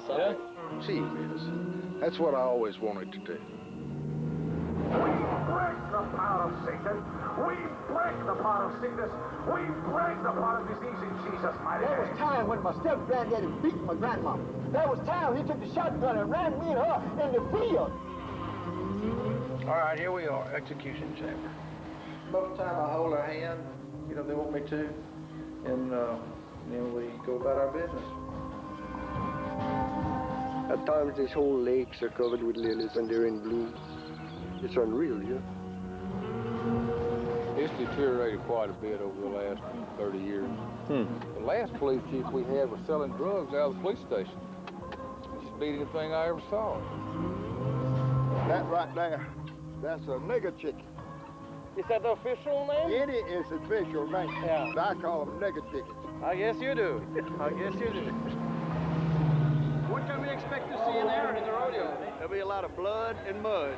Yeah? Gee whiz. That's what I always wanted to do. We break the power of Satan. We break the power of sickness. We break the power of disease in Jesus' mighty name. There was time when my step-granddaddy beat my grandma. There was time he took the shotgun and ran me and her in the field. All right, here we are, execution chamber. Most of the time I hold her hand, you know, they want me to, and then we go about our business. At times these whole lakes are covered with lilies and they're in bloom. It's unreal, yeah? It's deteriorated quite a bit over the last 30 years. The last police chief we had was selling drugs out of the police station. It's the speediest thing I ever saw. That right there, that's a nigger chicken. Is that the official name? It is official name. Yeah. But I call them nigger chickens. I guess you do. I guess you do. What can we expect to see in there in the rodeo? There'll be a lot of blood and mud.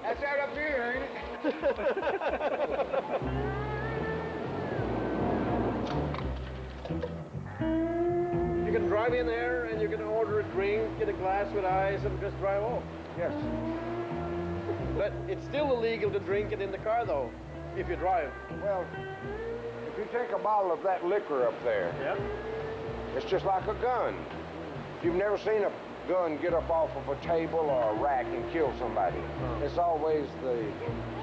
That's right up here, ain't it? You can drive in there and you can order a drink, get a glass with ice, and just drive off. Yes. But it's still illegal to drink it in the car, though, if you drive. Well, if you take a bottle of that liquor up there, Yep. it's just like a gun. You've never seen a gun get up off of a table or a rack and kill somebody. It's always the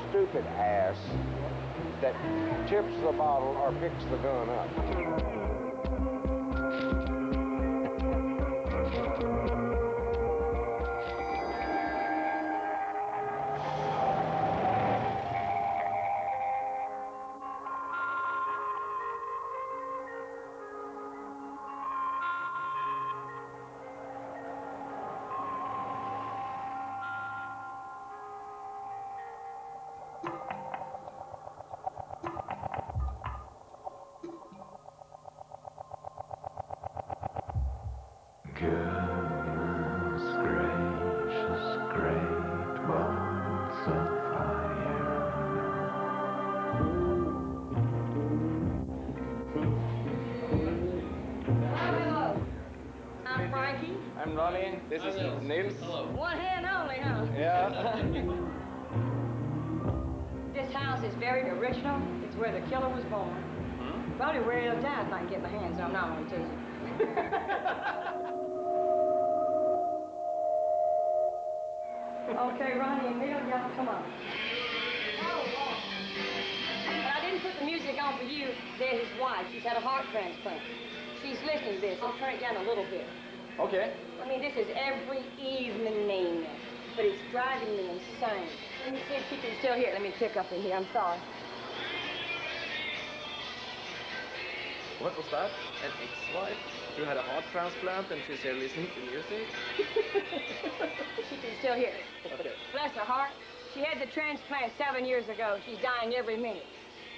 stupid ass that tips the bottle or picks the gun up. Goodness gracious, great balls of fire. Hello. I'm Frankie. I'm Ronnie. This is Nils. One hand only, huh? Yeah. This house is very original. It's where the killer was born. Probably where he'll die if I can get my hands on one too. Okay, Ronnie and Neil, y'all come on. But I didn't put the music on for you. There's his wife. She's had a heart transplant. She's listening to this. I'll turn it down a little bit. Okay. I mean, this is every evening, but it's driving me insane. Let me see if she can still hear it. Let me pick up in here. I'm sorry. What was that? An ex-wife who had a heart transplant and she's here listening to music? She can still hear it. Okay. Bless her heart. She had the transplant 7 years ago. She's dying every minute.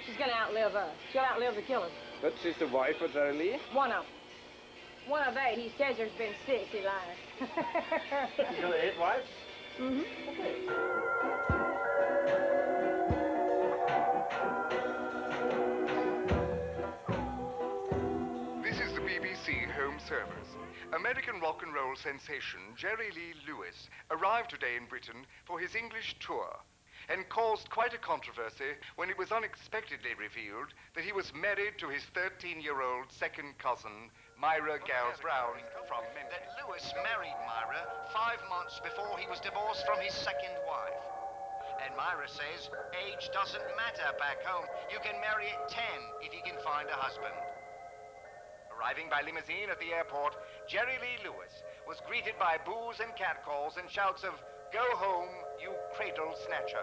She's gonna outlive us. She'll outlive the killer. But she's the wife of Jerry Lee? One of them. One of 8. He says there's been 6. He lies. You got 8 wives? Mm-hmm. This is the BBC Home Service. American rock and roll sensation Jerry Lee Lewis arrived today in Britain for his English tour and caused quite a controversy when it was unexpectedly revealed that he was married to his 13-year-old second cousin, Myra Gales Brown from Memphis. That Lewis married Myra 5 months before he was divorced from his second wife. And Myra says age doesn't matter back home. You can marry at 10 if you can find a husband. Arriving by limousine at the airport, Jerry Lee Lewis was greeted by boos and catcalls and shouts of, "Go home, you cradle snatcher."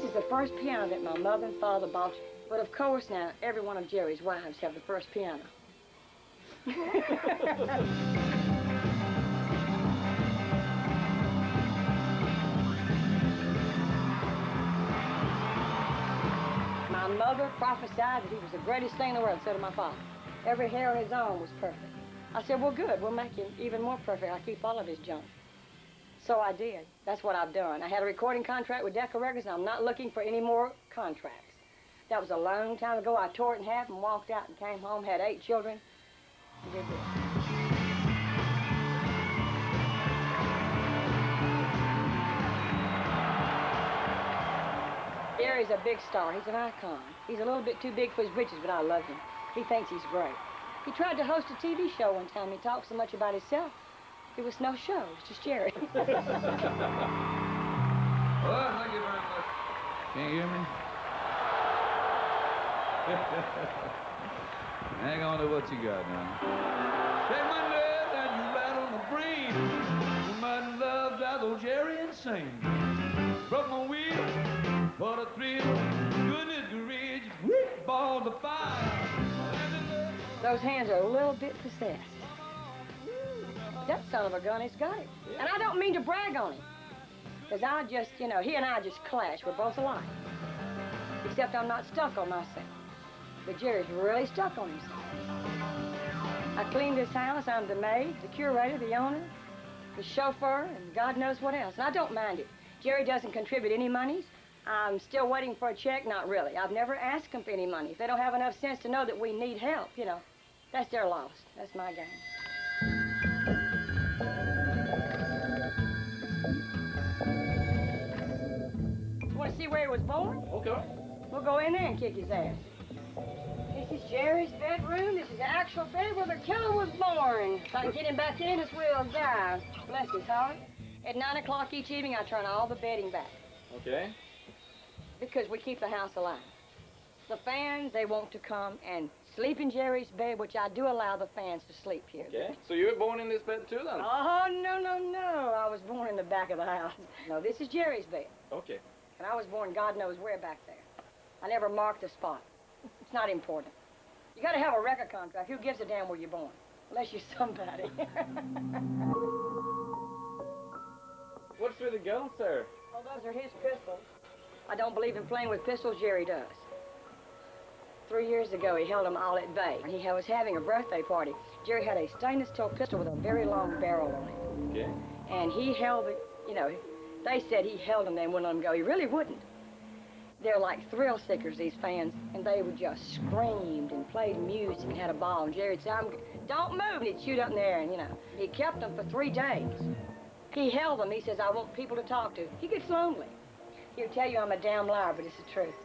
This is the first piano that my mother and father bought. But of course now, every one of Jerry's wives have the first piano. My mother prophesied that he was the greatest thing in the world, so did my father. Every hair on his arm was perfect. I said, well, good, we'll make him even more perfect. I'll keep all of his junk. So I did. That's what I've done. I had a recording contract with Decca Records, and I'm not looking for any more contracts. That was a long time ago. I tore it in half and walked out and came home, had 8 children, and did this. Jerry's a big star. He's an icon. He's a little bit too big for his britches, but I love him. He thinks he's great. He tried to host a TV show one time. He talked so much about himself. It was no show. It was just Jerry. Well, thank you very much. Can you hear me? Hang on to what you got now. Take my love and you right on the brain. You might love that old Jerry insane. Broke my wheel, but a thrill. Goodness gracious, whip ball the fire. Those hands are a little bit possessed. That son of a gun has got it. And I don't mean to brag on him. Because I just, you know, he and I just clash. We're both alike. Except I'm not stuck on myself. But Jerry's really stuck on himself. I cleaned this house. I'm the maid, the curator, the owner, the chauffeur, and God knows what else. And I don't mind it. Jerry doesn't contribute any monies. I'm still waiting for a check. Not really. I've never asked him for any money. If they don't have enough sense to know that we need help, you know, that's their loss. That's my game. Want to see where he was born? Okay. We'll go in there and kick his ass. This is Jerry's bedroom. This is the actual bed where the killer was born. If I can get him back in us, we'll die. Bless his heart. At 9 o'clock each evening, I turn all the bedding back. Okay. Because we keep the house alive. The fans, they want to come and sleep in Jerry's bed, which I do allow the fans to sleep here. Okay. So you were born in this bed too, then? Oh, no, no, no. I was born in the back of the house. No, this is Jerry's bed. Okay. And I was born God knows where back there. I never marked the spot. It's not important. You gotta have a record contract. Who gives a damn where you're born? Unless you're somebody. What's with the guns, sir? Well, those are his pistols. I don't believe in playing with pistols. Jerry does. 3 years ago, he held them all at bay. He was having a birthday party. Jerry had a stainless steel pistol with a very long barrel on it. Okay. And he held it, you know, they said he held them, they wouldn't let him go. He really wouldn't. They're like thrill seekers, these fans, and they would just screamed and played music and had a ball. And Jerry'd say, don't move, and he'd shoot up in the air, and, you know. He kept them for 3 days. He held them. He says, I want people to talk to. He gets lonely. He'll tell you I'm a damn liar, but it's the truth.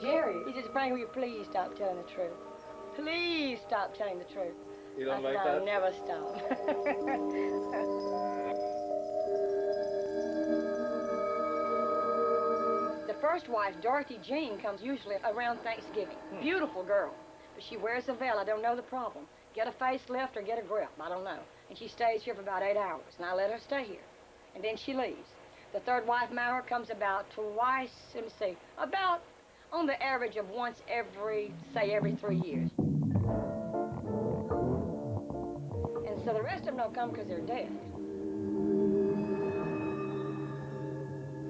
Jerry, he just praying, will you please stop telling the truth? Please stop telling the truth. You don't like that? that? I'll never stop. The first wife, Dorothy Jean, comes usually around Thanksgiving. Beautiful girl, but she wears a veil. I don't know the problem. Get a facelift or get a grip, I don't know. And she stays here for about 8 hours, and I let her stay here. And then she leaves. The third wife, Mara, comes about twice, let me see, about on the average of once every, say, every 3 years. And so the rest of them don't come because they're dead.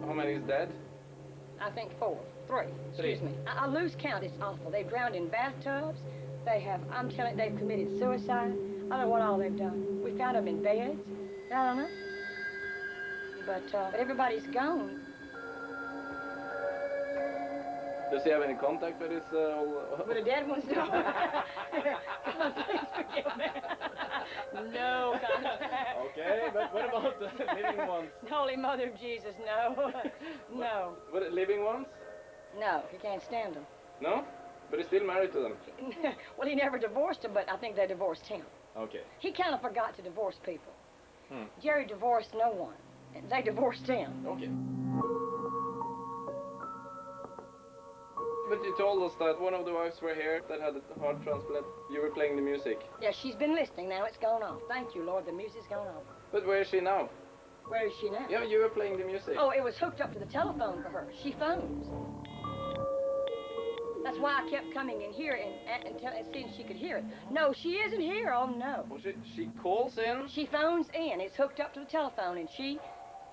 How many is dead? I think 4, 3, excuse me. I lose count, it's awful. They've drowned in bathtubs. They have, I'm telling you, they've committed suicide. I don't know what all they've done. We found them in beds. I don't know. But everybody's gone. Does he have any contact with his... With the dead ones? No. Please forgive me. No contact. Okay, but what about the living ones? Holy Mother of Jesus, no. No. What, living ones? No, he can't stand them. No? But he's still married to them? Well, he never divorced them, but I think they divorced him. Okay. He kind of forgot to divorce people. Jerry divorced no one. They divorced him. Okay. But you told us that one of the wives were here that had a heart transplant. You were playing the music. Yeah, she's been listening. Now it's gone off. Thank you, Lord. The music's gone off. But where is she now? Where is she now? Yeah, you were playing the music. Oh, it was hooked up to the telephone for her. She phones. That's why I kept coming in here and seeing if she could hear it. No, she isn't here. Oh, no. Well, she calls in. She phones in. It's hooked up to the telephone, and she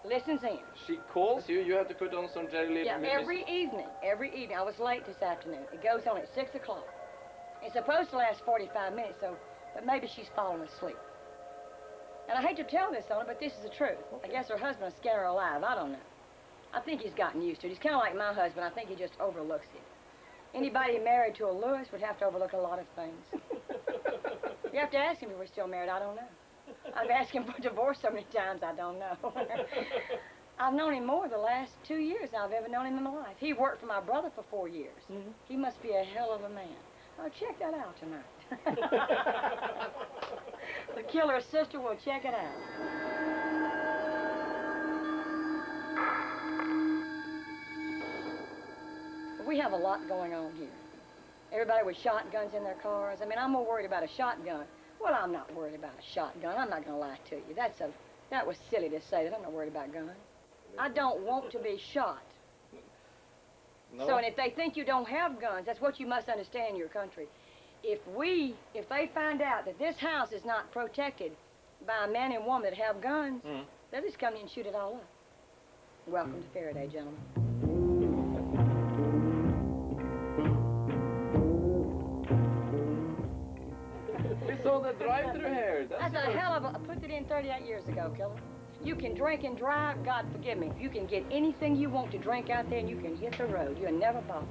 listens in. She calls you. You have to put on some Jerry Lee. Yeah, every evening. Every evening. I was late this afternoon. It goes on at 6 o'clock. It's supposed to last 45 minutes, but maybe she's fallen asleep. And I hate to tell this on her, but this is the truth. I guess her husband will scare her alive. I don't know. I think he's gotten used to it. He's kind of like my husband. I think he just overlooks it. Anybody married to a Lewis would have to overlook a lot of things. You have to ask him if we're still married. I don't know. I've asked him for divorce so many times, I don't know. I've known him more the last 2 years than I've ever known him in my life. He worked for my brother for 4 years. Mm-hmm. He must be a hell of a man. Oh, check that out tonight. The killer's sister will check it out. We have a lot going on here. Everybody with shotguns in their cars. I mean, I'm more worried about a shotgun. Well, I'm not worried about a shotgun. I'm not going to lie to you. That was silly to say that. I'm not worried about guns. I don't want to be shot. No. So, and if they think you don't have guns, that's what you must understand in your country. If they find out that this house is not protected by a man and woman that have guns, they'll just come in and shoot it all up. Welcome to Faraday, gentlemen. We saw the drive-through here. That's a hell of a... I put it in 38 years ago, killer. You can drink and drive, God forgive me. You can get anything you want to drink out there and you can hit the road. You'll never bother.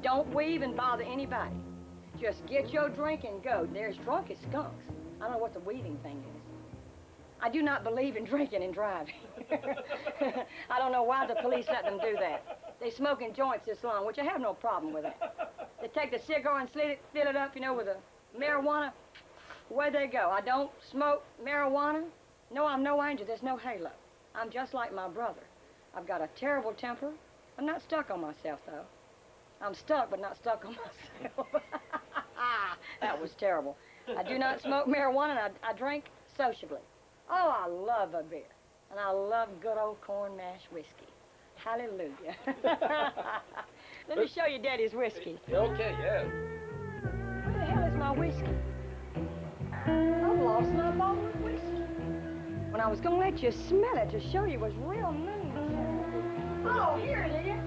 Don't weave and bother anybody. Just get your drink and go. They're as drunk as skunks. I don't know what the weaving thing is. I do not believe in drinking and driving. I don't know why the police let them do that. They smoking joints this long, which I have no problem with that. They take the cigar and fill it up, you know, with the marijuana. Where they go. I don't smoke marijuana. No, I'm no angel. There's no halo. I'm just like my brother. I've got a terrible temper. I'm not stuck on myself, though. I'm stuck, but not stuck on myself. That was terrible. I do not smoke marijuana, and I drink sociably. Oh, I love a beer. And I love good old corn mash whiskey. Hallelujah. Let me show you Daddy's whiskey. Okay, yeah. Where the hell is my whiskey? I've lost my bottle of whiskey. When I was going to let you smell it to show you it was real mean. Oh, here it is.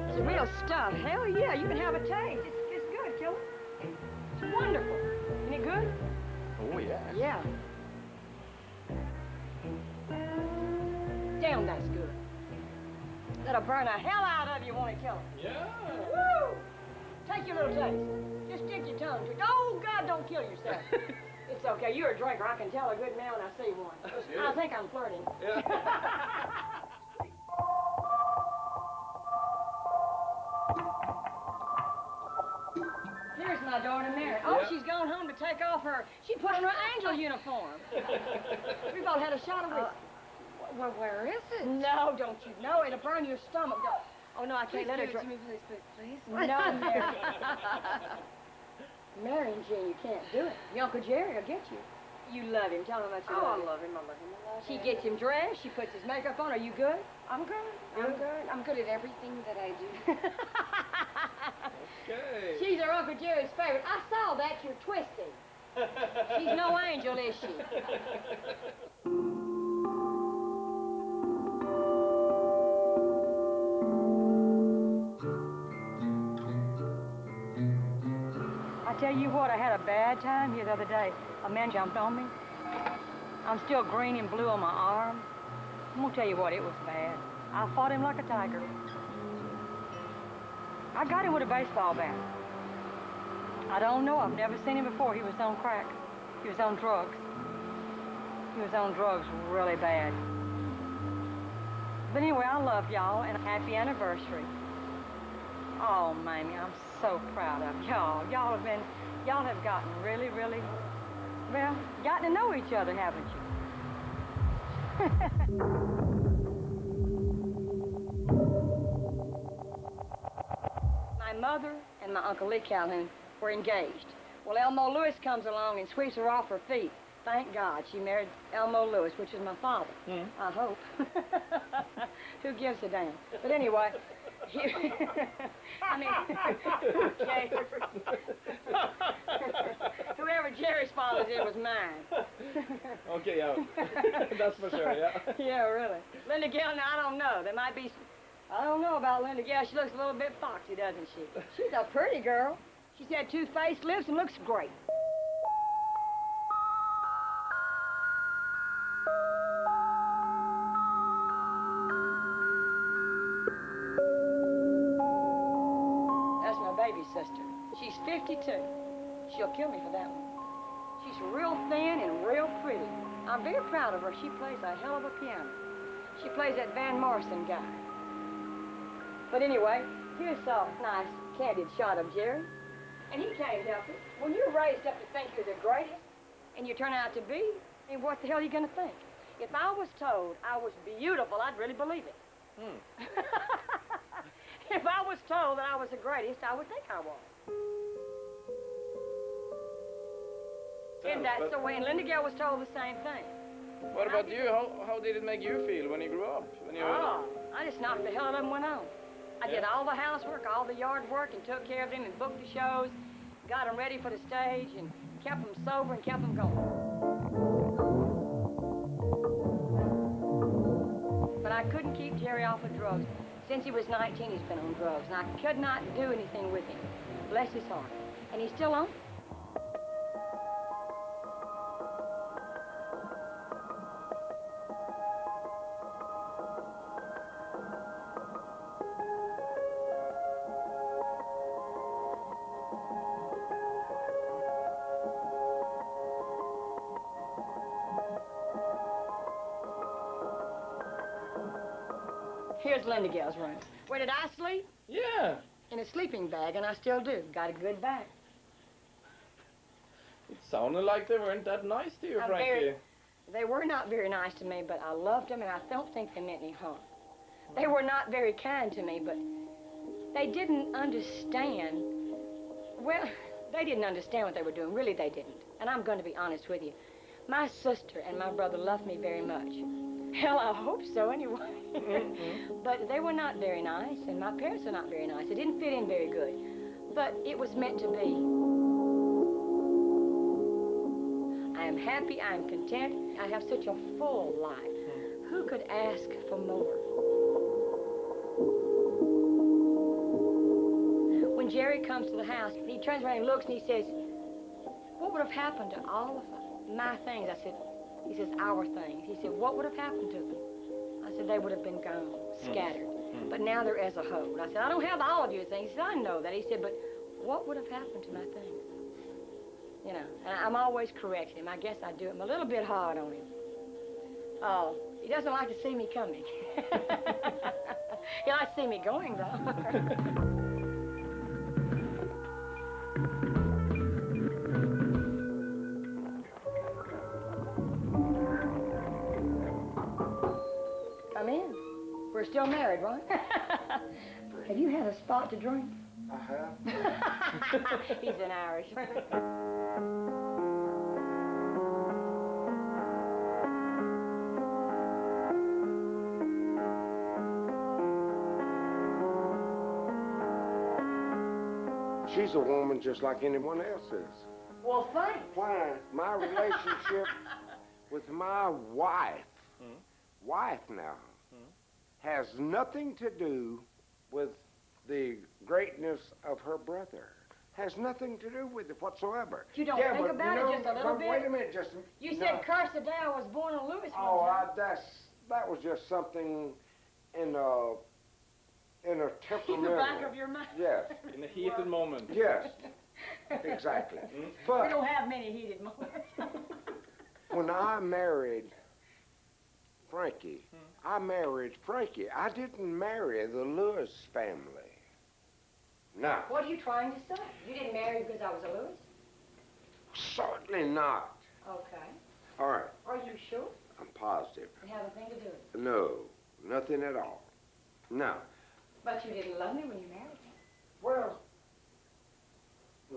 It's real stuff. Hell yeah, you can have a taste. It's good, killer. It's wonderful. Isn't it good? Oh, yeah. Yeah. Damn, that's good. That'll burn the hell out of you, won't it, killer? Yeah. Woo! Take your little taste. Just stick your tongue to it. Oh, God, don't kill yourself. It's okay. You're a drinker. I can tell a good man when I see one. I think I'm flirting. Yeah. Here's my daughter, Mary. Oh, she's gone home to take off her... She put on her angel uniform. We've all had a shot of whiskey. Well, where is it? No, don't you know? It'll burn your stomach. Oh, no, I can't let her drink. Please. No, Mary. Mary and Jean, you can't do it. Your Uncle Jerry will get you. You love him. Tell him that you love him. I love him. I love him. She gets him dressed. She puts his makeup on. Are you good? I'm good. I'm good. I'm good at everything that I do. Okay. She's her Uncle Jerry's favorite. I saw that. You're twisting. She's no angel, is she? I tell you what, I had a bad time here the other day. A man jumped on me. I'm still green and blue on my arm. I'm gonna tell you what, it was bad. I fought him like a tiger. I got him with a baseball bat. I don't know, I've never seen him before. He was on crack. He was on drugs. He was on drugs really bad. But anyway, I love y'all, and happy anniversary. Oh, Mamie, I'm so proud of y'all. Y'all have gotten really, really, well, gotten to know each other, haven't you? My mother and my Uncle Lee Calhoun were engaged. Well, Elmo Lewis comes along and sweeps her off her feet. Thank God she married Elmo Lewis, which is my father. I hope. Who gives a damn? But anyway, I mean, who cares? Whoever Jerry's father did was mine. Okay, yeah. That's for sure, yeah. Yeah, really. Linda Gale, now, I don't know. There might be... I don't know about Linda Gale. She looks a little bit foxy, doesn't she? She's a pretty girl. She's had 2 facelifts and looks great. That's my baby sister. She's 52. She'll kill me for that one. She's real thin and real pretty. I'm very proud of her. She plays a hell of a piano. She plays that Van Morrison guy. But anyway, here's a nice, candid shot of Jerry. And he can't help it. When you're raised up to think you're the greatest, and you turn out to be, then what the hell are you going to think? If I was told I was beautiful, I'd really believe it. If I was told that I was the greatest, I would think I was. And that's the way, and Linda Gale was told the same thing. What about you? How did it make you feel when you grew up? When you Oh, I just knocked the hell out of them and went on. I did all the housework, all the yard work, and took care of them and booked the shows, got them ready for the stage, and kept them sober and kept them going. But I couldn't keep Jerry off of drugs. Since he was 19, he's been on drugs, and I could not do anything with him. Bless his heart. And he's still on it. Here's Linda Gale's room. Where did I sleep? Yeah. In a sleeping bag, and I still do. Got a good back. It sounded like they weren't that nice to you, Frankie. They were not very nice to me, but I loved them, and I don't think they meant any harm. They were not very kind to me, but they didn't understand. Well, they didn't understand what they were doing. Really, they didn't. And I'm going to be honest with you. My sister and my brother loved me very much. Hell, I hope so, anyway. But they were not very nice, and my parents are not very nice. They didn't fit in very good. But it was meant to be. I am happy, I am content. I have such a full life. Who could ask for more? When Jerry comes to the house, he turns around and looks and he says, what would have happened to all of my things? I said, he says, our things. He said, what would have happened to them? I said, they would have been gone, scattered. But now they're as a whole. And I said, I don't have all of your things. He said, I know that. He said, but what would have happened to my things? You know, and I'm always correcting him. I guess I do. I'm a little bit hard on him. Oh, he doesn't like to see me coming. He likes to see me going, though. Come in. We're still married, right? Have you had a spot to drink? I have. He's an Irishman. She's a woman just like anyone else is. Well, thanks. Why? My relationship with my wife, now, has nothing to do with the greatness of her brother. Has nothing to do with it whatsoever. You don't think about it just a little bit? Wait a minute, just... You said Curse the Day I was born in Louis. Oh, that was just something in a temperamental... In the back of your mind. Yes. In a heated moment. Yes, exactly. But we don't have many heated moments. when I married Frankie, I married Frankie. I didn't marry the Lewis family. No. What are you trying to say? You didn't marry because I was a Lewis? Certainly not. Okay. All right. Are you sure? I'm positive. It had a thing to do with it. No, nothing at all. No. But you didn't love me when you married me. Well,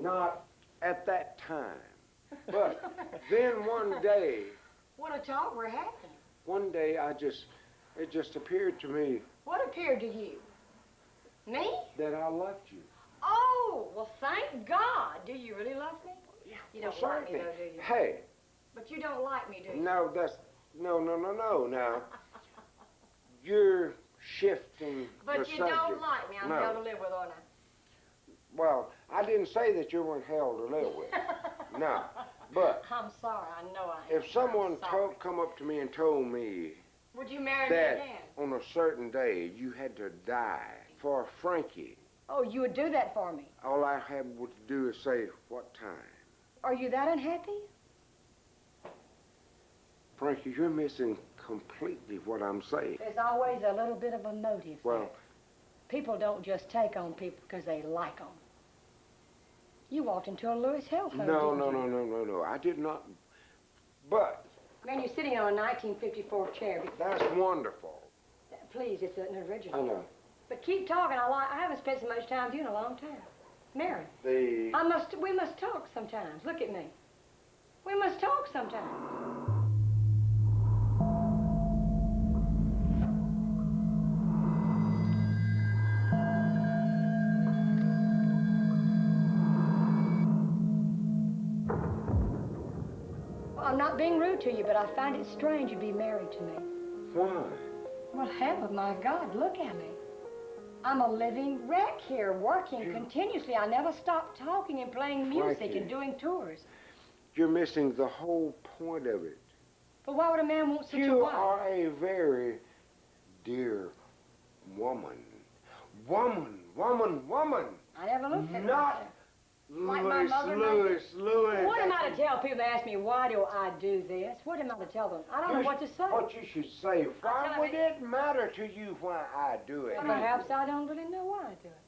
not at that time. But then one day, What a talk we're having. one day it just appeared to me What appeared to you? Me? that I loved you. Oh, well, thank God. Do you really love me? Yeah. You don't Well, like me, certainly. though, do you? Hey, But you don't like me, do you? no, no. Now, you're shifting But the you subject. don't like me. I'm No. hell to live with, aren't I? Well, I didn't say that you weren't hell to live with. No, but I'm sorry. I know I am. if someone I'm sorry. come up to me and told me Would you marry me that again? on a certain day you had to die for Frankie, Oh, you would do that for me? all I had to do is say, what time? Are you that unhappy? Frankie, you're missing completely what I'm saying. There's always a little bit of a motive. Well, People don't just take on people because they like them. You walked into a Lewis health home, no, didn't you? I did not. But Man, you're sitting on a 1954 chair. that's wonderful. Please, it's an original. I know. But keep talking. I haven't spent so much time with you in a long time. Mary, we must talk sometimes. Look at me. We must talk sometimes. Well, I'm not being rude to you, but I find it strange you'd be married to me. Why? Well, hell of my God, look at me. I'm a living wreck here, working continuously. I never stop talking and playing music Frankie. and doing tours. You're missing the whole point of it. But why would a man want such a You wife? are a very dear woman. Woman. I never looked at Not myself. Like my mother made Louis. What am I to tell people that ask me, why do I do this? What am I to tell them? I don't know what to say. What you should say, why tell would them it matter to you why I do it? Well, perhaps I don't really know why I do it.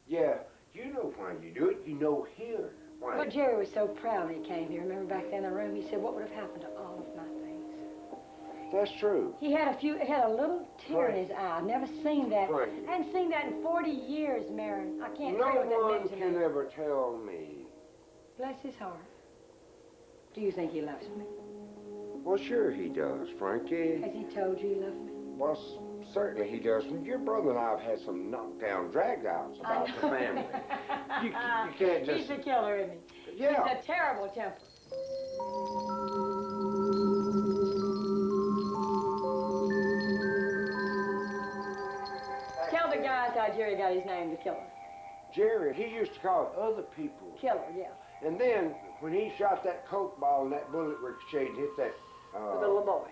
Yeah, you know why you do it. You know here why. Well, Jerry was so proud when he came here. Remember back there in the room, he said, what would have happened to all of my things? That's true. He had a little tear in his eye. I've never seen that. Right. I hadn't seen that in 40 years, Mary. I can't No tell you what that one meant to can me. ever tell me. Bless his heart. Do you think he loves me? Well, sure he does, Frankie. Has he told you he loves me? Well, certainly he does. Your brother and I have had some knockdown drag-outs about the family. You can't just... He's a killer, isn't he? Yeah. He's a terrible temper. Tell the guys how Jerry got his name, the killer. Jerry, he used to call other people. Killer, yeah. And then, when he shot that Coke ball and that bullet ricocheted and hit that... The little boy.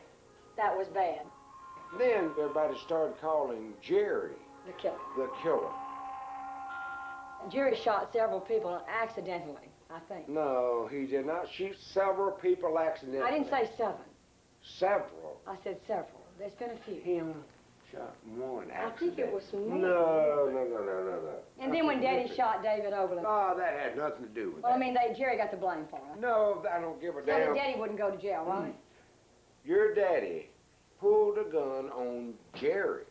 That was bad. Then everybody started calling Jerry The killer. the killer. Jerry shot several people accidentally, I think. No, he did not shoot several people accidentally. I didn't say 7. Several. I said several. There's been a few. Him shot one I accident. think it was more. No. And then when Daddy shot David Overland. No, that had nothing to do with Well, I that. mean, Jerry got the blame for it. No, I don't give a So that damn. Daddy wouldn't go to jail, right? Your daddy pulled a gun on Jerry,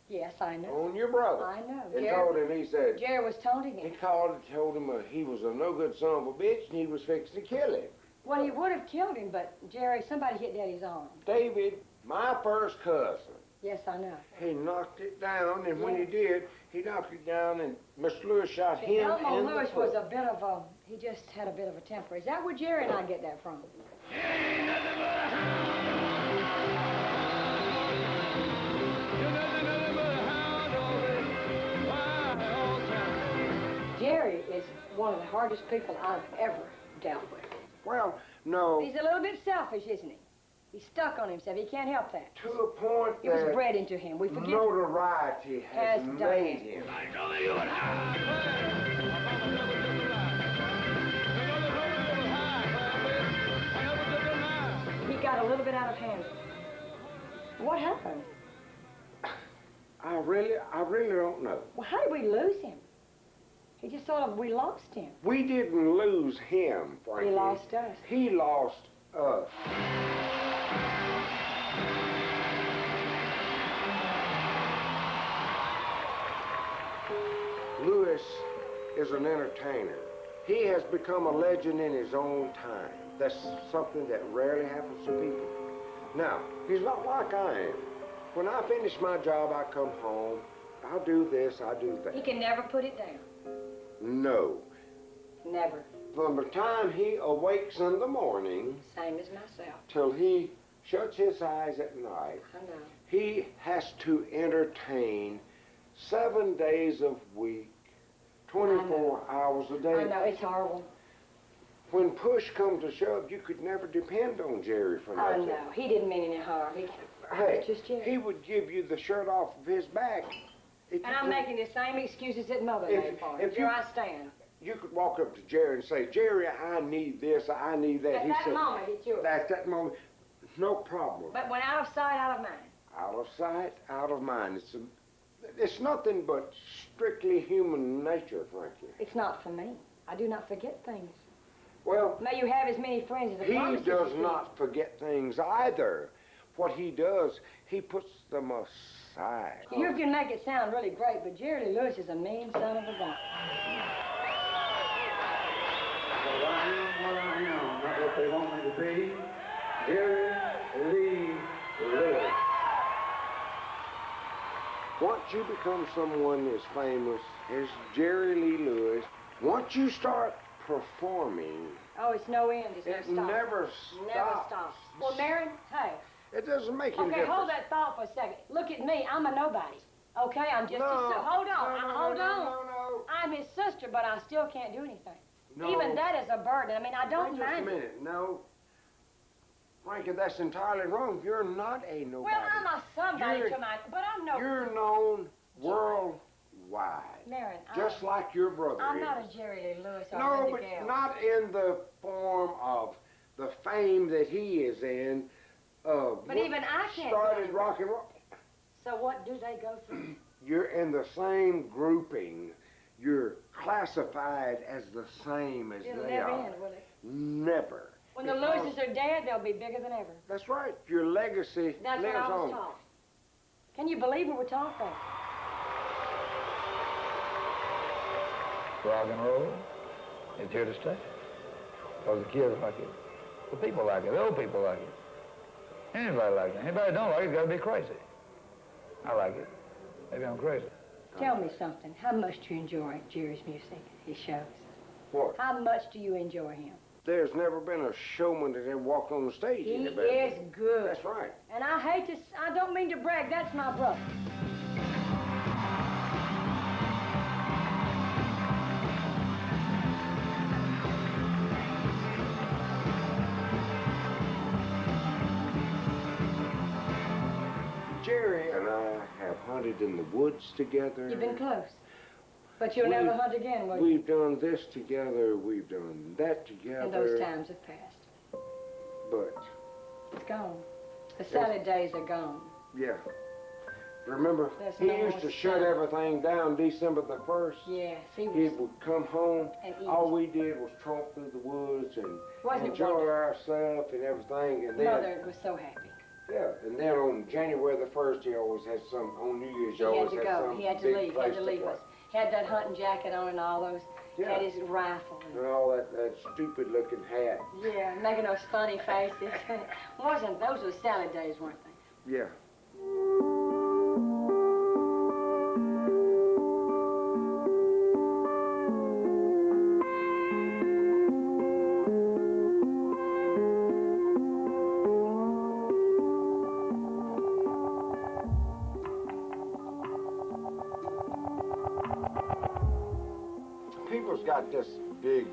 Yes, I know. on your brother. I know. And Jerry- told him, he said, Jerry was taunting he him. called and told him he was a no-good son of a bitch and he was fixing to kill him. Well, he would have killed him, but Jerry, somebody hit Daddy's arm. David, my first cousin, Yes, I know. he knocked it down, and when Yeah. he did, he knocked it down, and Mr. Lewis shot him Elmo in Lewis the foot. was a bit of a, he just had a bit of a temper. Is that where Jerry and I get that from? Jerry is one of the hardest people I've ever dealt with. Well, no, He's a little bit selfish, isn't he? He's stuck on himself. He can't help that. to a point It was that bred into him. We forget. notoriety has Has done made it. him. He got a little bit out of hand. What happened? I really don't know. Well, how did we lose him? He just sort of, we lost him. We didn't lose him, Frankie. He lost us. He lost us. Lewis is an entertainer. He has become a legend in his own time. That's something that rarely happens to people. Now, he's not like I am. When I finish my job, I come home. I do this, I do that. He can never put it down. No. Never. From the time he awakes in the morning Same as myself. till he shuts his eyes at night, I know. he has to entertain 7 days a week, 24 hours a day. I know, it's horrible. When push comes to shove, you could never depend on Jerry for I nothing. know. He didn't mean any harm. Hey, It's just Jerry. he would give you the shirt off of his back. If And you I'm could- making the same excuses that Mother If- made for him. if Here you- I stand. You could walk up to Jerry and say, Jerry, I need this, I need that. At He that said, moment, it's yours. At that moment, no problem. But when out of sight, out of mind. Out of sight, out of mind. It's nothing but strictly human nature, Frankie. It's not for me. I do not forget things. Well, May you have as many friends as the he promises does you not forget things either. What he does, he puts them aside. keep. You can make it sound really great, but Jerry Lee Lewis is a mean son of a gun. Well, I am what I am, not what they want me to be. Jerry Lee Lewis. Once you become someone as famous as Jerry Lee Lewis, once you start performing, Oh, it's no end. It's it no stop. never Never stops. stops. Well, Marion, hey. It doesn't make any Okay, difference. hold that thought for a second. Look at me. I'm a nobody. Okay, I'm just No, a hold on. no, Hold no, on. no. I'm his sister, but I still can't do anything. No. Even that is a burden. I mean, I don't Wait just a mind it. minute. No. Frankie, that's entirely wrong. You're not a nobody. Well, I'm a somebody You're- to my, but I'm no. You're known worldwide. Marion, Just like your brother I'm is. not a Jerry Lee Lewis or No, Linda but Gale. not in the form of the fame that he is in. But even I can't started do it. rock and roll. So what do they go through? You're in the same grouping. You're classified as the same as It'll they never are. end, will it? Never. When the Because- Lewises are dead, they'll be bigger than ever. That's right. Your legacy That's what lives I was on. taught. Can you believe we were taught that? Rock and roll is here to stay. Because the kids like it. The people like it. The old people like it. Anybody like it. Anybody don't like it, got to be crazy. I like it. Maybe I'm crazy. Tell me something. How much do you enjoy Jerry's music, his shows? What? How much do you enjoy him? There's never been a showman that ever walked on the stage. He any better. is good. That's right. And I hate to, I don't mean to brag, that's my brother. Jerry and I have hunted in the woods together. You've been close. But you'll never hunt again, will you? We've done this together. We've done that together. And those times have passed. But, It's gone. The salad days are gone. yeah. Remember, There's he no used more to shut sun. everything down December the 1st. Yes, he He was. would come home. And eat. All we did was tromp through the woods and Wasn't it enjoy wonderful? ourselves and everything. And then, Mother was so happy. yeah, and then on January the 1st, he always had some. On New Year's, He he had always to had go. some He had to big leave. He place had to leave play. us. Had that hunting jacket on and all those. Yeah. Had his rifle. And all that stupid looking hat. Yeah, making those funny faces. Wasn't those were salad days, weren't they? Yeah. People's got this big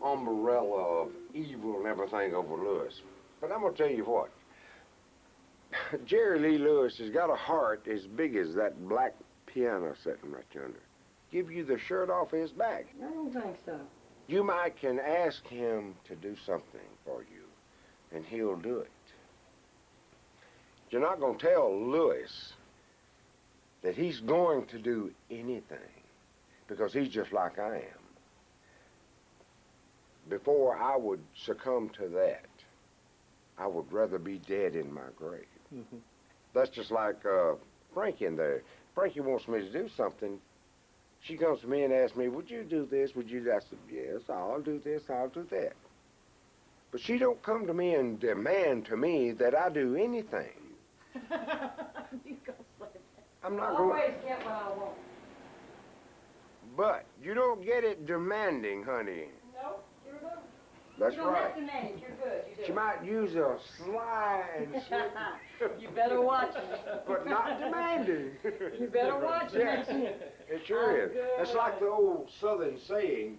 umbrella of evil and everything over Lewis. But I'm gonna tell you what. Jerry Lee Lewis has got a heart as big as that black piano sitting right yonder. Give you the shirt off his back. I don't think so. You might can ask him to do something for you, and he'll do it. You're not gonna tell Lewis that he's going to do anything, because he's just like I am. Before I would succumb to that, I would rather be dead in my grave. That's just like Frankie in there. Frankie wants me to do something, She comes to me and asks me, would you do this? Would you do that? I said, yes, I'll do this, I'll do that. But she don't come to me and demand to me that I do anything. You go say that. I'm not I going. always get what I want. But you don't get it demanding, honey. No, you're good. That's you don't right. have to manage. You're good. You do. She might use a sly and slip. You better watch it. But not demanding. You better watch it. Yes, it sure is. It's like the old Southern saying,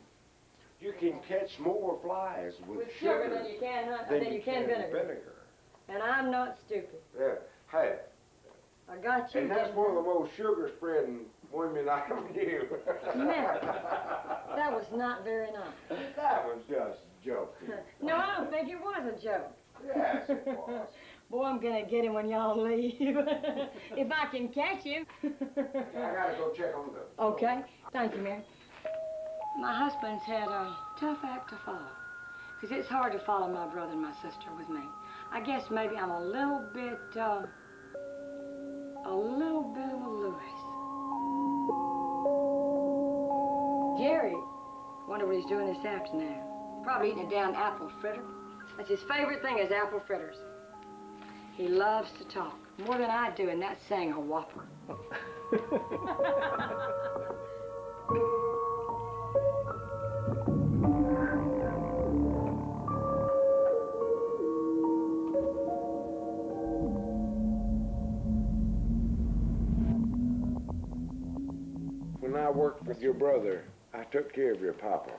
you can catch more flies with sugar than you can, than you can vinegar. And I'm not stupid. Yeah. Hey. I got you. And that's one of the most sugar-spreading women I ever knew. Never. That was not very nice. That was just joking. No, I don't think it was a joke. Yes, it was. Boy, I'm gonna get him when y'all leave. If I can catch him. I gotta go check on the... Okay. Thank you, Mary. My husband's had a tough act to follow. Because it's hard to follow my brother and my sister with me. I guess maybe I'm a little bit of a Louis. Jerry, wonder what he's doing this afternoon. Probably eating a damn apple fritter. That's his favorite thing is apple fritters. He loves to talk, more than I do, and that's saying a whopper. When I worked with your brother, I took care of your papa.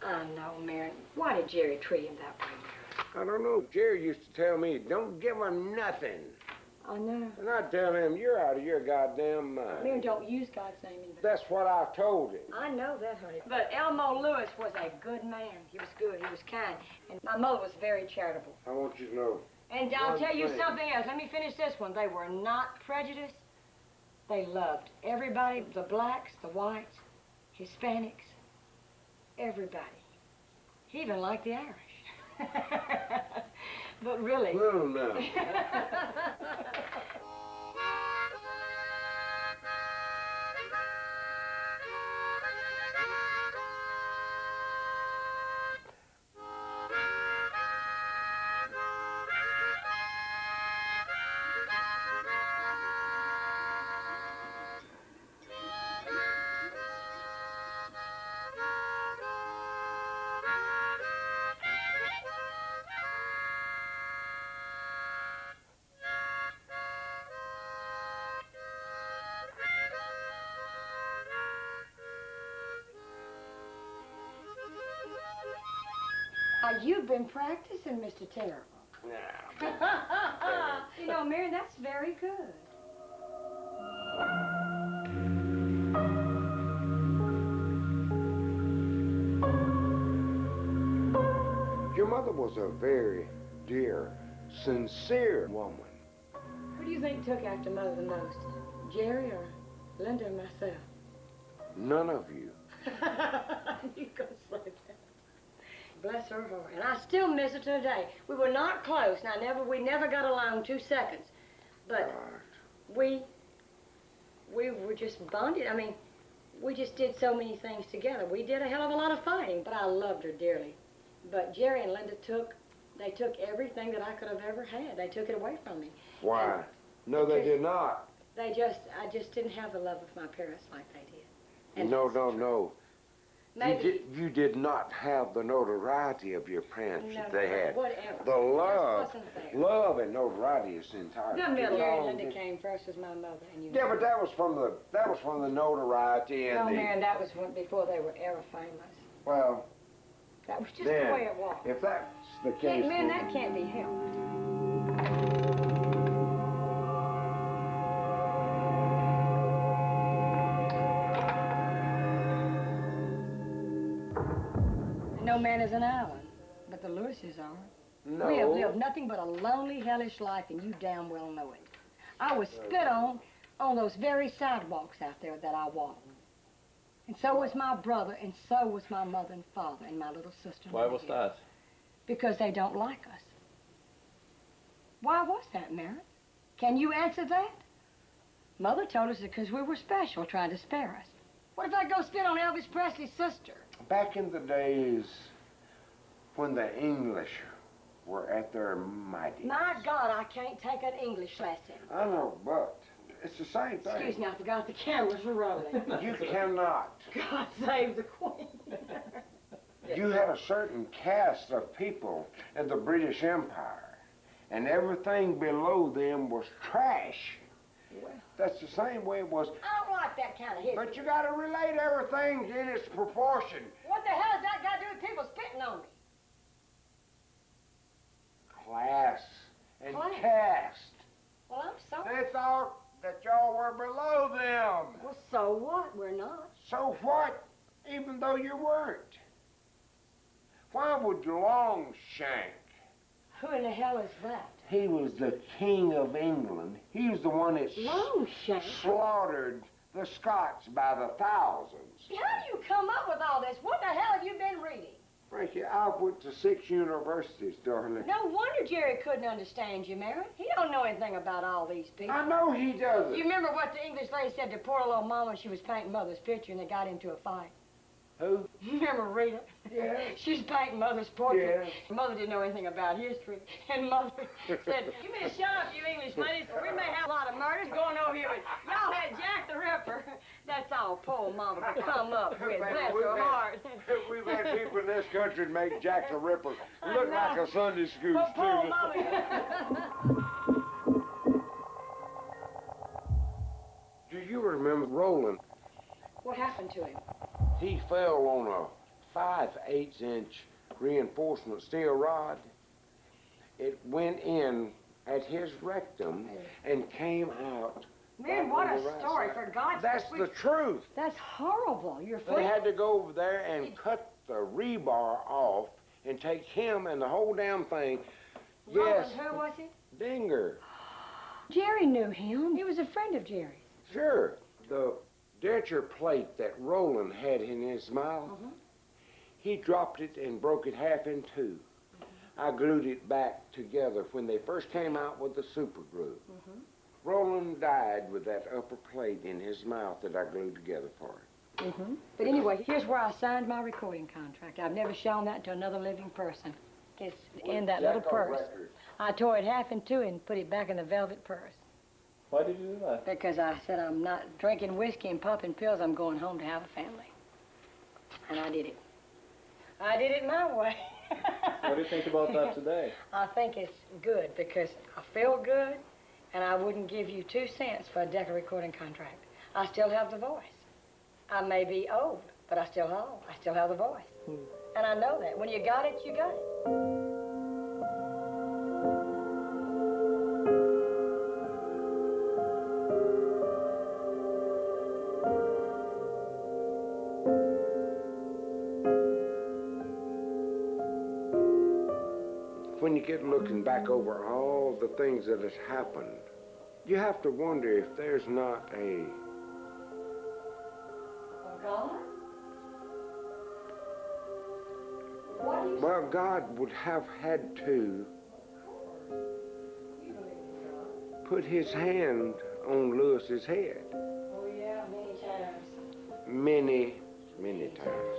I know, Mary. Why did Jerry treat him that way, Mary? I don't know. Jerry used to tell me, don't give him nothing. I know. And I tell him, you're out of your goddamn mind. Mary, don't use God's name in vain. That's what I told him. I know that, honey. But Elmo Lewis was a good man. He was good. He was kind. And my mother was very charitable. I want you to know. And I'll tell you something else. Let me finish this one. They were not prejudiced. They loved everybody, the blacks, the whites, Hispanics, everybody. He even liked the Irish. But really. Well, no. You've been practicing, Mr. Terrible. Yeah. You know, Mary, that's very good. Your mother was a very dear, sincere woman. Who do you think took after Mother the most? Jerry or Linda or myself? None of you. You go say that. Bless her heart. And I still miss her today. We were not close. Now, we never got along 2 seconds. But we were just bonded. I mean, we just did so many things together. We did a hell of a lot of fighting, but I loved her dearly. But Jerry and Linda took everything that I could have ever had. They took it away from me. Why? And no, they did not. I just didn't have the love of my parents like they did. And No. Maybe. You did not have the notoriety of your parents that they had. Whatever. The love. Just wasn't there. Love and notoriety is entirely The middle different. Mary and Linda came first as my mother, and you. Yeah, but that was from the notoriety and No, the. Mary, that was before they were ever famous. Well. That was just then, the way it was. If that's the case. Man, that can't be helped. No man is an island, but the Lewises are. No. We have lived nothing but a lonely, hellish life, and you damn well know it. I was spit on those very sidewalks out there that I walked. And so was my brother, and so was my mother and father, and my little sister. Why was that? Because they don't like us. Why was that, Mary? Can you answer that? Mother told us because we were special, trying to spare us. What if I go spit on Elvis Presley's sister? Back in the days when the English were at their mighty. My God, I can't take an English lesson. I know, but it's the same thing. Excuse me, I forgot the cameras were rolling. You cannot. God save the Queen. You had a certain caste of people in the British Empire, and everything below them was trash. Well, that's the same way it was. I don't like that kind of history. But you got to relate everything in its proportion. What the hell has that got to do with people spitting on me? Class and Class? caste. Well, I'm sorry. They thought that y'all were below them. Well, so what? We're not. So what? Even though you weren't. Why would Longshank? Who in the hell is that? He was the king of England. He was the one that Longshank? slaughtered the Scots by the thousands. How do you come up with all this? What the hell have you been reading? Frankie, I went to 6 universities, darling. No wonder Jerry couldn't understand you, Mary. He don't know anything about all these people. I know he doesn't. You remember what the English lady said to poor little Mama when she was painting Mother's picture and they got into a fight? Who? You remember Rita? Yeah. She was painting Mother's portrait. Yeah. Mother didn't know anything about history. And Mother said, "Give me a shut up, you English ladies, for we may have a lot of murders going over here. Y'all had Jack the Ripper." That's all poor Mama could come up with. Bless her heart. We've had people in this country that make Jack the Ripper look like a Sunday school But poor student. Mama. Do you remember Roland? What happened to him? He fell on a 5/8" reinforcement steel rod. It went in at his rectum and came out. Man, back what on a the right story, side. for God's That's sake. the truth. That's horrible. You're They had to go over there and cut the rebar off and take him and the whole damn thing. Yes, Who was it? Dinger. Jerry knew him. He was a friend of Jerry's. Sure. The denture plate that Roland had in his mouth, he dropped it and broke it half in two. I glued it back together when they first came out with the super glue. Roland died with that upper plate in his mouth that I glued together for him. But anyway, here's where I signed my recording contract. I've never shown that to another living person. It's in that little purse. I tore it half in two and put it back in the velvet purse. Why did you do that? Because I said I'm not drinking whiskey and popping pills. I'm going home to have a family. And I did it. I did it my way. What do you think about that today? I think it's good because I feel good and I wouldn't give you 2 cents for a Decca recording contract. I still have the voice. I may be old, but I still have the voice. And I know that. When you got it, you got it. When you get looking back over all the things that has happened, you have to wonder if there's not a God? What do you well, God would have had to put his hand on Lewis's head Oh, yeah, many times. many, many times.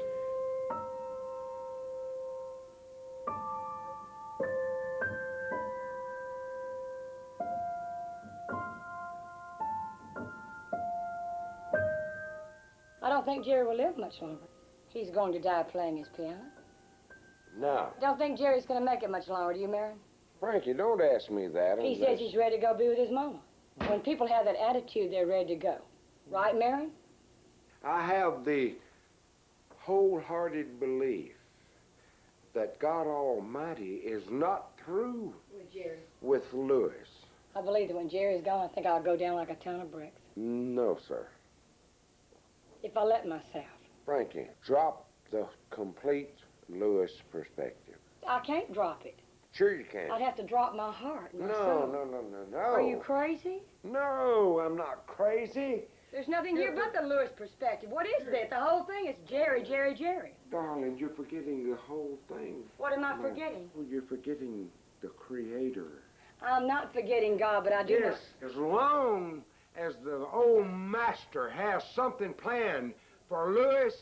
I don't think Jerry will live much longer. He's going to die playing his piano. Now, Don't think Jerry's going to make it much longer, do you, Mary? Frankie, don't ask me that. He says he's ready to go be with his mama. When people have that attitude, they're ready to go. Right, Mary? I have the wholehearted belief that God Almighty is not through With Jerry. with Lewis. I believe that when Jerry's gone, I think I'll go down like a ton of bricks. No, sir. If I let myself. Frankie, drop the complete Lewis perspective. I can't drop it. Sure you can. I'd have to drop my heart, my No, soul. no. Are you crazy? No, I'm not crazy. There's nothing here but the Lewis perspective. What is that? The whole thing is Jerry, Jerry, Jerry. Darling, you're forgetting the whole thing. What am I forgetting? Well, you're forgetting the Creator. I'm not forgetting God, but I do Yes, as long as the old master has something planned for Louis.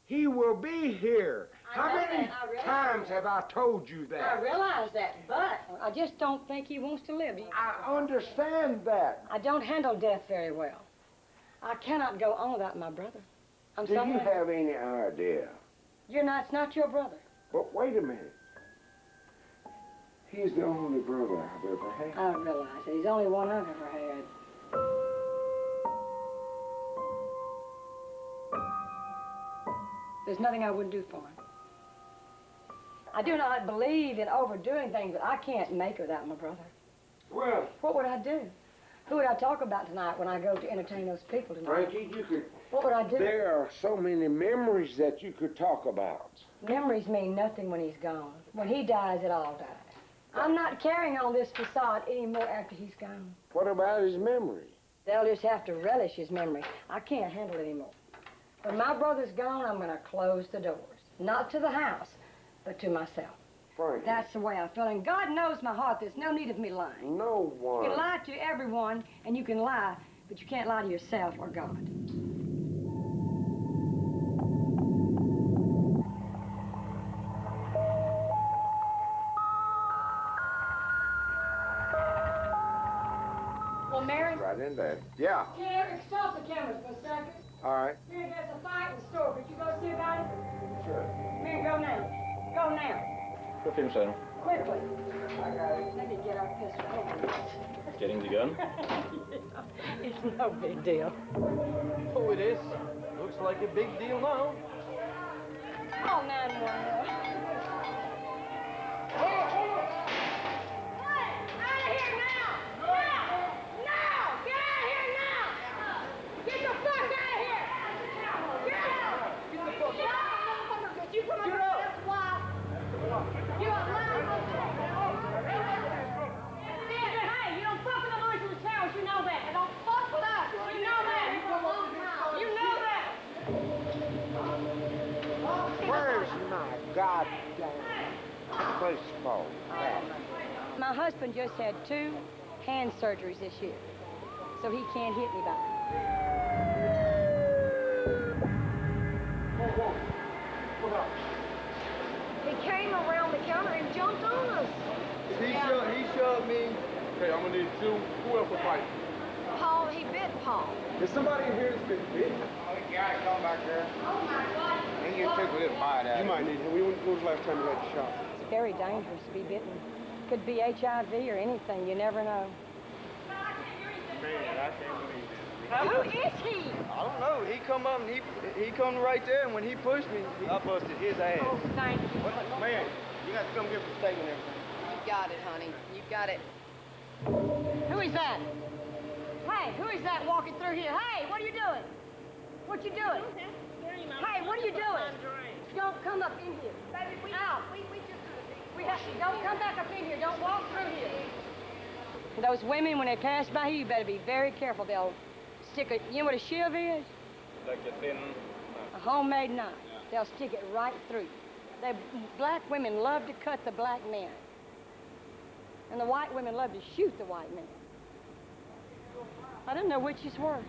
He will be here. I How know many that. I realize times that. have I told you that? I realize that, but I just don't think he wants to live. I understand that. I don't handle death very well. I cannot go on without my brother. I'm Do sorry. you have any idea? You're not. It's not your brother. But wait a minute. He's the only brother I've ever had. I realize it. He's the only one I've ever had. There's nothing I wouldn't do for him. I do not believe in overdoing things, but I can't make without my brother. Well, what would I do? Who would I talk about tonight when I go to entertain those people tonight? Frankie, you could... What would I do? There are so many memories that you could talk about. Memories mean nothing when he's gone. When he dies, it all dies. I'm not carrying on this facade anymore after he's gone. What about his memory? They'll just have to relish his memory. I can't handle it anymore. When my brother's gone, I'm going to close the doors. Not to the house, but to myself. Frankie. That's the way I feel. And God knows my heart. There's no need of me lying. No one. You can lie to everyone, and you can lie, but you can't lie to yourself or God. Well, Mary? Right in there. Yeah. Here, stop the cameras for a second. All right. Here, there's a fight in the store. Could you go see about it? Sure. Here, go now. Go now. Vad filmar du? Quickly. Let me get our pistol. Getting the gun? It's no big deal. Oh, it is. Looks like a big deal now. Call 911. Where's my goddamn baseball bat? My husband just had 2 hand surgeries this year, so he can't hit me back. He came around the counter and jumped on us. He shoved me. Okay, I'm gonna need 2. Who else will fight? Paul, he bit Paul. Is somebody in here that's been bit? Guy, come back there. Oh, my God. And you took a little bite out. You might need him. When was the last time you had the shot? It's very dangerous to be bitten. Could be HIV or anything. You never know. Man, I can't believe it. Who is he? I don't know. He come up and he come right there, and when he pushed me, I busted his ass. Oh, thank you. Man, you got to come give us a steak and everything. You got it, honey. You got it. Who is that? Hey, who is that walking through here? Hey, what are you doing? What you doing? Hey, what are you doing? Don't come up in here. Baby, out. Don't come back up in here. Don't walk through here. Those women, when they pass by you, you better be very careful. They'll stick a, you know what a shiv is? Like a thin... A homemade knife. Yeah. They'll stick it right through you. Black women love to cut the black men. And the white women love to shoot the white men. I don't know which is worse.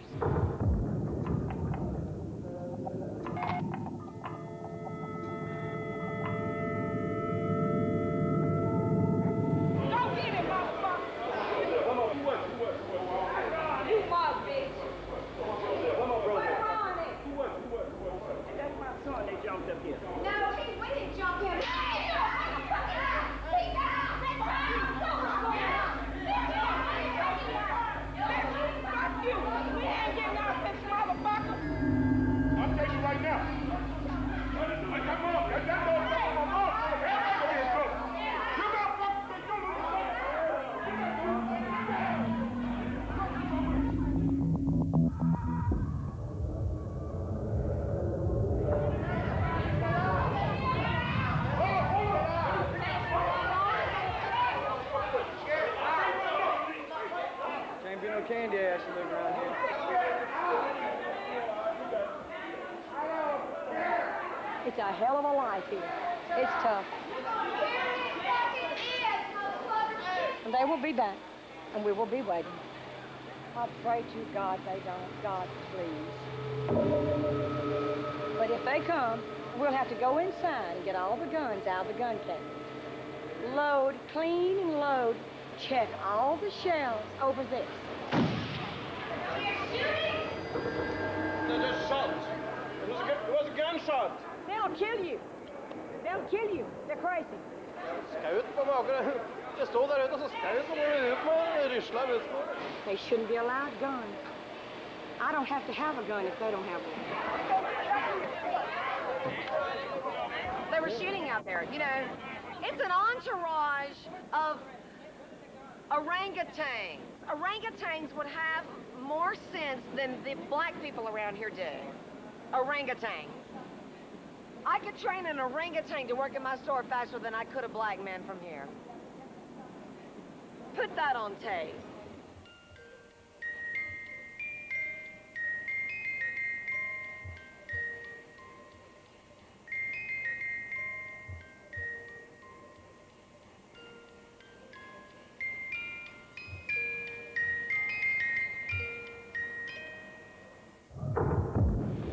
Can't be no candy ass living around here. It's a hell of a life here. It's tough. And they will be back, and we will be waiting. I pray to God they don't. God, please. But if they come, we'll have to go inside and get all the guns out of the gun cabinet. Load, clean and load. Check all the shells over this. They just shot. It was a gunshot. They'll kill you. They'll kill you. They're crazy. Skaut på maken. Jeg stod der ute og så skaut og ble ut med rysla ut på. They shouldn't be allowed guns. I don't have to have a gun if they don't have one. They were shooting out there, you know. It's an entourage of orangutans. Orangutans would have more sense than the black people around here do. Orangutans. I could train an orangutan to work in my store faster than I could a black man from here. Put that on tape.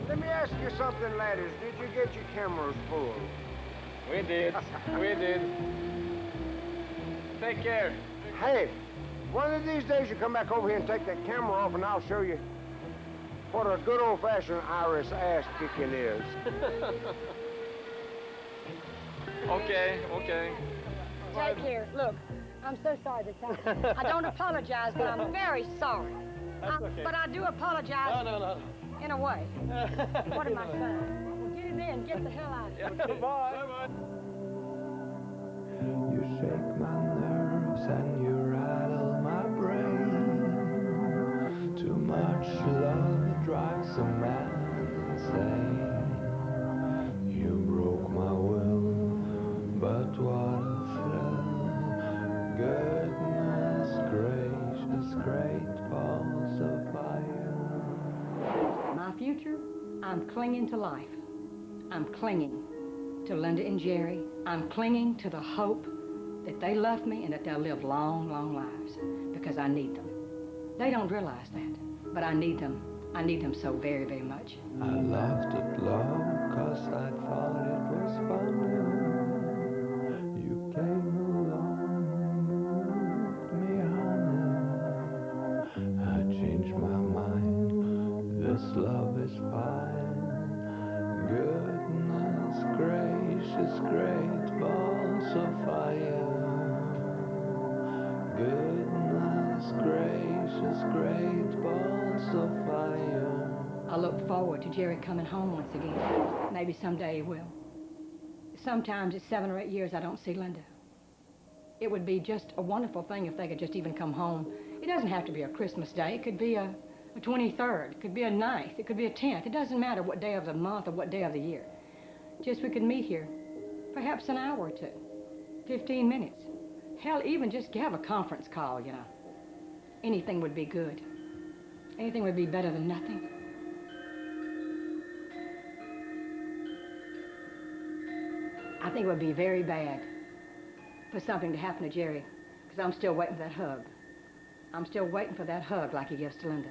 Let me ask you something, laddies. Did you get your cameras full? We did. We did. Take care. Hey, one of these days you come back over here and take that camera off and I'll show you what a good old-fashioned Irish ass kicking is. Okay, okay. Take care. Look, I'm so sorry this happened. I don't apologize, but I'm very sorry. That's okay. But I do apologize. No. In a way. What am I saying? Well, get it in. Get the hell out of here. Yeah, bye. You shake my nerves and you rattle my brain. Too much love drives a man insane. You broke my will, but what a thrill. Goodness gracious, great balls of fire. My future, I'm clinging to life. I'm clinging to Linda and Jerry. I'm clinging to the hope that they love me and that they'll live long, long lives because I need them. They don't realize that, but I need them. I need them so very, very much. I laughed at love 'cause I thought it was funny. You came along, me honey. I changed my mind. This love is fine. Goodness gracious, great balls of fire. Goodness gracious, great balls of fire. I look forward to Jerry coming home once again. Maybe someday he will. Sometimes it's 7 or 8 years I don't see Linda. It would be just a wonderful thing if they could just even come home. It doesn't have to be a Christmas day. It could be a 23rd, it could be a 9th, it could be a 10th. It doesn't matter what day of the month or what day of the year. Just we could meet here, perhaps an hour or two, 15 minutes. Hell, even just have a conference call, you know. Anything would be good. Anything would be better than nothing. I think it would be very bad for something to happen to Jerry, because I'm still waiting for that hug. I'm still waiting for that hug like he gives to Linda.